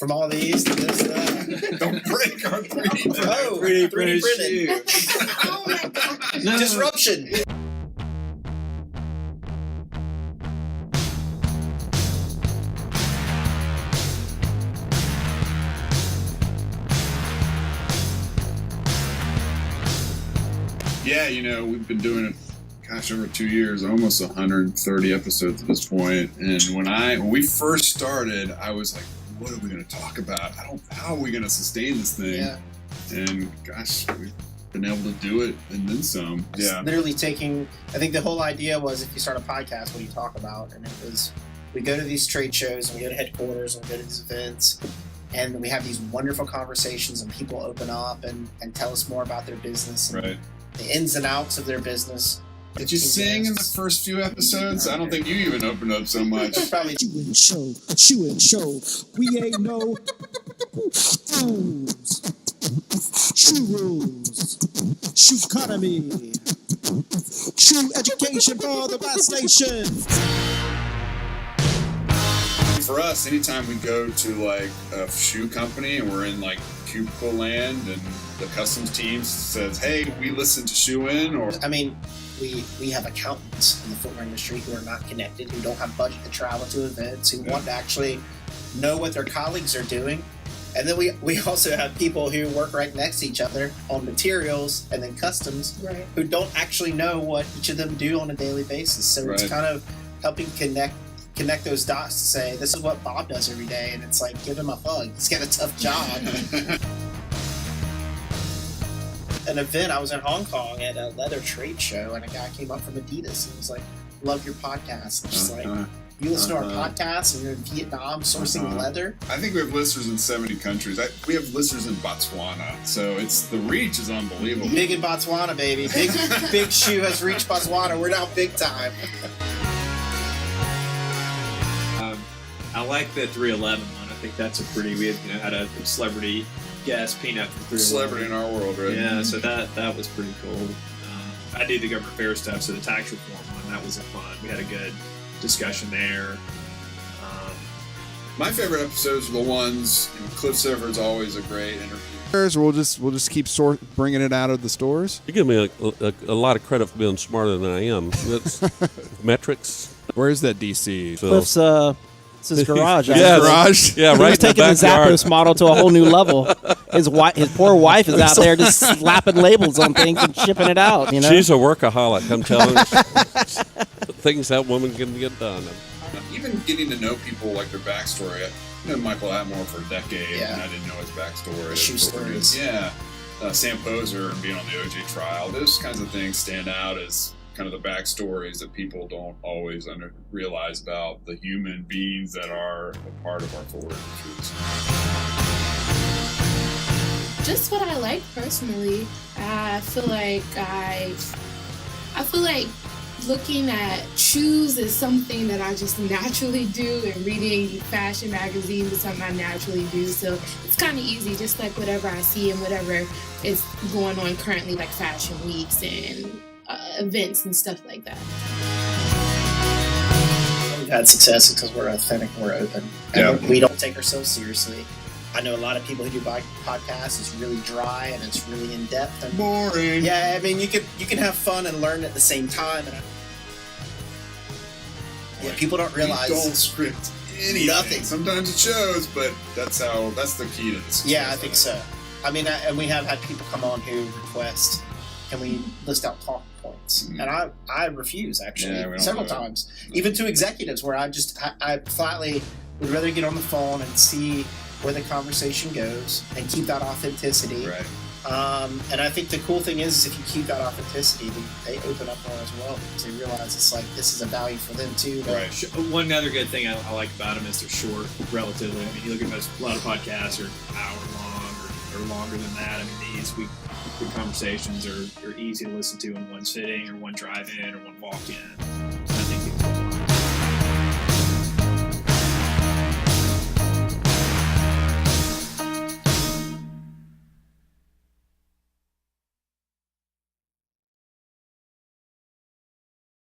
From all these to this to that. Don't break our 3D printed. Oh, 3D 3D printed printed. shoe. Oh my god. No. Disruption. Yeah, we've been doing it, over 2 years, almost 130 episodes at this point. And when we first started, I was like, what are we going to talk about? How are we going to sustain this thing? Yeah. And gosh, we've been able to do it and then some. Yeah. Literally I think the whole idea was, if you start a podcast, what do you talk about? And it was, we go to these trade shows and we go to headquarters and we go to these events and we have these wonderful conversations and people open up and tell us more about their business and Right. the ins and outs of their businst. Did you sing in the first few episodes? I don't think you even opened up so much. Probably. Shoe and show. We ain't no rules. Shoe rules. Shoe economy. Shoe education for the vast nation. For us, anytime we go to like a shoe company and we're in like cubicle land and the customs team says, hey, we listen to Shoe In, or we have accountants in the footwear industry who are not connected, who don't have budget to travel to events, who want to actually know what their colleagues are doing. And then we also have people who work right next to each other on materials and then customs, Right. who don't actually know what each of them do on a daily basis. So it's Right. kind of helping connect those dots to say, this is what Bob does every day, and it's like, give him a hug. He's got a tough job. An event, I was in Hong Kong at a leather trade show, and a guy came up from Adidas and was like, love your podcast. And just like, you listen to our podcast and you're in Vietnam sourcing leather. I think we have listeners in 70 countries. We have listeners in Botswana, so the reach is unbelievable. Big in Botswana, baby. Big Shoe has reached Botswana. We're now big time. I like the 311 one. I think that's we had a celebrity guest, Peanut from 311. Celebrity in our world, right? Yeah, so that was pretty cool. I do the government affairs stuff, so the tax reform one, that was fun. We had a good discussion there. My favorite episodes are the ones, Cliff Sifford's always a great interview. We'll just keep bringing it out of the stores. You give me a lot of credit for being smarter than I am. That's metrics. Where is that DC? So, Cliff's it's his garage. Yeah, garage. Yeah, right. He's taking the Zappos model to a whole new level. His poor wife is out there just slapping labels on things and shipping it out. She's a workaholic. I'm telling you, things that woman can get done. Even getting to know people, like their backstory. I know Michael Atmore for a decade, Yeah. and I didn't know his backstory. Shoe stories. Yeah. Sam Poser and being on the OJ trial. Those kinds of things stand out as kind of the backstories that people don't always realize about the human beings that are a part of our footwear industries. Just what I like personally. I feel like looking at shoes is something that I just naturally do, and reading fashion magazines is something I naturally do. So it's kind of easy, just like whatever I see and whatever is going on currently, like fashion weeks and events and stuff like that. We've had success because we're authentic and we're open. And we don't take ourselves seriously. I know a lot of people who do podcasts. It's really dry and it's really in depth and boring. Yeah, I mean, you can have fun and learn at the same time. And people don't realize we don't script anything. Nothing. Sometimes it shows, but that's the key to this. Yeah, I think so. I mean, and we have had people come on who request, can we list out talking points? And I refuse, actually, several times. No. Even to executives where I flatly would rather get on the phone and see where the conversation goes and keep that authenticity. Right. And I think the cool thing is if you keep that authenticity, they open up more as well because they realize it's like this is a value for them too. Right. One other good thing I like about them is they're short, relatively. I mean, you look at a lot of podcasts are an hour long or longer than that. I mean, these conversations are easy to listen to in one sitting or one drive-in or one walk-in.